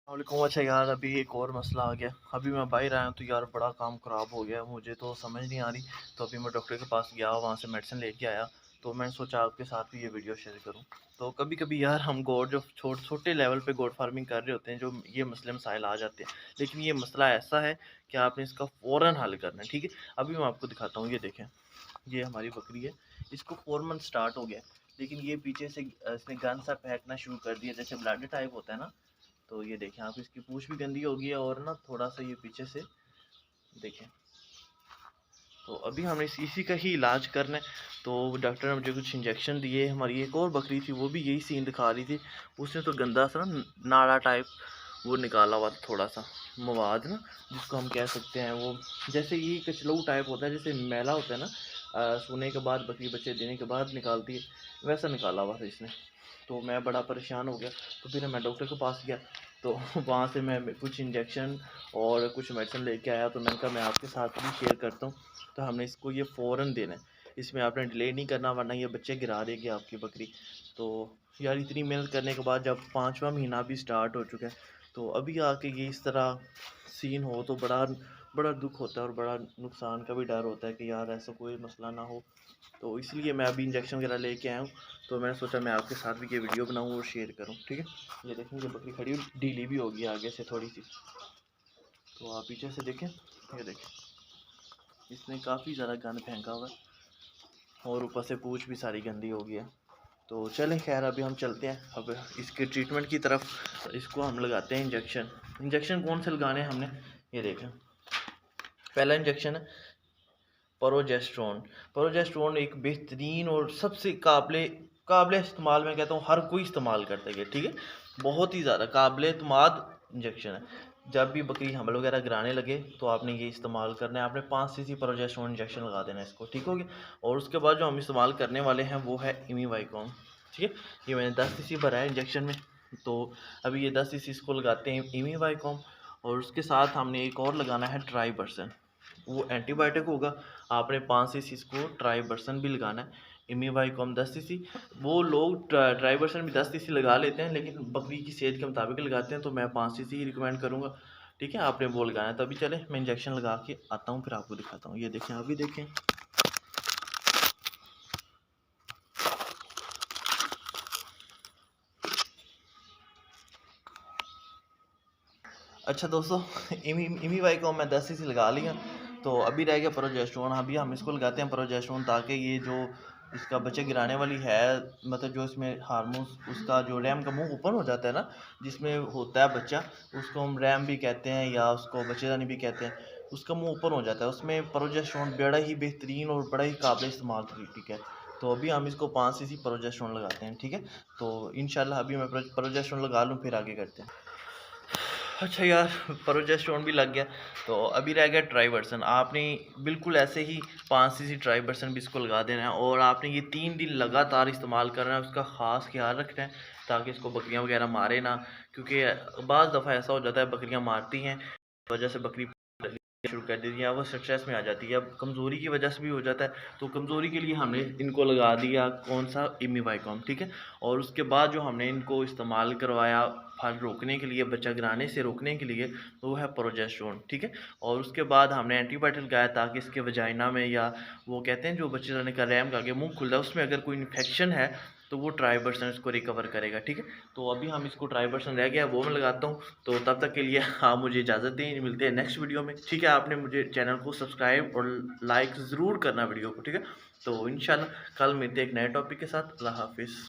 वालेकुम। अच्छा यार, अभी एक और मसला आ गया। अभी मैं बाहर आया हूँ तो यार बड़ा काम ख़राब हो गया, मुझे तो समझ नहीं आ रही। तो अभी मैं डॉक्टर के पास गया, वहाँ से मेडिसिन लेके आया। तो मैंने सोचा आपके साथ भी ये वीडियो शेयर करूँ। तो कभी कभी यार हम गोट जो छोटे लेवल पे गोट फार्मिंग कर रहे होते हैं, जो ये मसले मसाइल आ जाते हैं। लेकिन ये मसला ऐसा है कि आपने इसका फ़ौरन हल करना है, ठीक है। अभी मैं आपको दिखाता हूँ, ये देखें, ये हमारी बकरी है। इसको 4 मंथ स्टार्ट हो गया, लेकिन ये पीछे से इसने गंद सा फेंकना शुरू कर दिया, जैसे ब्लड टाइप होता है ना। तो ये देखें आप, इसकी पूंछ भी गंदी हो गई है और ना थोड़ा सा ये पीछे से देखें। तो अभी हमने इसी का ही इलाज करना है। तो डॉक्टर ने मुझे कुछ इंजेक्शन दिए। हमारी एक और बकरी थी, वो भी यही सीन दिखा रही थी। उसने तो गंदा सा ना नाड़ा टाइप वो निकाला हुआ था, थोड़ा सा मवाद ना, जिसको हम कह सकते हैं वो, जैसे ये कचलऊ टाइप होता है, जैसे मैला होता है ना, सोने के बाद बकरी बच्चे देने के बाद निकालती है, वैसा निकाला हुआ था इसने। तो मैं बड़ा परेशान हो गया। तो फिर मैं डॉक्टर के पास गया। तो वहाँ से मैं कुछ इंजेक्शन और कुछ मेडिसिन लेके आया। तो मैंने कहा मैं आपके साथ भी शेयर करता हूँ। तो हमने इसको ये फ़ौरन देना है, इसमें आपने डिले नहीं करना, वरना ये बच्चे गिरा देगी आपकी बकरी। तो यार इतनी मेहनत करने के बाद जब 5वां महीना भी स्टार्ट हो चुका है, तो अभी आके ये इस तरह सीन हो तो बड़ा बड़ा दुख होता है और बड़ा नुकसान का भी डर होता है कि यार ऐसा कोई मसला ना हो। तो इसलिए मैं अभी इंजेक्शन वगैरह लेके आया हूँ। तो मैंने सोचा मैं आपके साथ भी ये वीडियो बनाऊँ और शेयर करूँ, ठीक है। ये देखें, ये बकरी खड़ी हुई ढीली भी होगी आगे से थोड़ी सी। तो आप पीछे से देखें, ये देखें, इसने काफ़ी ज़्यादा गंद फेंका हुआ है और ऊपर से पूँछ भी सारी गंदी हो गई है। तो चलें, खैर अभी हम चलते हैं अब इसके ट्रीटमेंट की तरफ। इसको हम लगाते हैं इंजेक्शन। इंजेक्शन कौन से लगाने हैं हमने, ये देखें। पहला इंजेक्शन है प्रोजेस्टेरोन। प्रोजेस्टेरोन एक बेहतरीन और सबसे काबिल काबिल इस्तेमाल, मैं कहता हूँ हर कोई इस्तेमाल करता है, ठीक है। बहुत ही ज़्यादा काबिल एतमाद इंजेक्शन है। जब भी बकरी हमल वगैरह गिराने लगे तो आपने ये इस्तेमाल करना है। आपने 5 cc प्रोजेस्टेरोन इंजेक्शन लगा देना है इसको, ठीक हो गया। और उसके बाद जो हम इस्तेमाल करने वाले हैं वो है इमीवाइकॉम, ठीक है। ये मैंने 10 cc भरा है इंजेक्शन में। तो अभी ये 10 cc इसको लगाते हैं इमीवाइकॉम। और उसके साथ हमने एक और लगाना है ट्राइबर्सन, वो एंटीबायोटिक होगा। आपने 5 cc इसको ट्राइबर्सन भी लगाना है। इमीवाइकॉम 10 cc। वो लोग ट्राइबर्सन भी 10 cc लगा लेते हैं, लेकिन बकरी की सेहत के मुताबिक लगाते हैं। तो मैं 5 cc ही रिकमेंड करूँगा, ठीक है। आपने वो लगाना है। तो अभी चले मैं इंजेक्शन लगा के आता हूँ, फिर आपको दिखाता हूँ। ये देखें, अभी देखें। अच्छा दोस्तों, इमीवाइकॉम मैं 10 cc लगा लिया। तो अभी रह गया प्रोजेस्टेरोन। अभी हम इसको लगाते हैं प्रोजेस्टेरोन, ताकि ये जो इसका बच्चे गिराने वाली है, मतलब जो इसमें हार्मोन्स, उसका जो रैम का मुंह ओपन हो जाता है ना, जिसमें होता है बच्चा, उसको हम रैम भी कहते हैं या उसको बच्चेदानी भी कहते हैं। उसका मुंह ओपन हो जाता है, उसमें प्रोजेस्टेरोन बड़ा ही बेहतरीन और बड़ा ही काबिल इस्तेमाल ठीक है। तो अभी हम इसको 5 cc प्रोजेस्टेरोन लगाते हैं, ठीक है। तो इंशाल्लाह अभी मैं प्रोजेस्टेरोन लगा लूँ, फिर आगे करते हैं। अच्छा यार, प्रोजेस्टेरोन भी लग गया। तो अभी रह गया ट्राइवर्सन। आपने बिल्कुल ऐसे ही 5 cc ट्राइवर्सन भी इसको लगा देना है, और आपने ये 3 दिन लगातार इस्तेमाल करना है। उसका ख़ास ख्याल रखना है ताकि इसको बकरियां वगैरह मारे ना, क्योंकि बाज़ दफ़ा ऐसा हो जाता है बकरियां मारती हैं, वजह से बकरी शुरू कर देती है, वो स्ट्रेस में आ जाती है। अब कमज़ोरी की वजह से भी हो जाता है। तो कमज़ोरी के लिए हमने इनको लगा दिया कौन सा, इमीवाइकॉम, ठीक है। और उसके बाद जो हमने इनको इस्तेमाल करवाया फल रोकने के लिए, बच्चा गिराने से रोकने के लिए, तो वो है प्रोजेस्टेरोन, ठीक है। और उसके बाद हमने एंटीबायोटिक लगाया ताकि इसके वजाइना में, या वो कहते हैं जो बच्चे जाने का रैम का आगे मुंह खुलता है, उसमें अगर कोई इन्फेक्शन है तो वो ट्राइबर्सन इसको रिकवर करेगा, ठीक है। तो अभी हम इसको ट्राइबर्सन रह गया, वो मैं लगाता हूँ। तो तब तक के लिए आप मुझे इजाज़त दें, मिलते हैं नेक्स्ट वीडियो में, ठीक है। आपने मुझे चैनल को सब्सक्राइब और लाइक ज़रूर करना वीडियो को, ठीक है। तो इंशाल्लाह कल मिलते हैं एक नए टॉपिक के साथ। अल्लाह हाफिज़।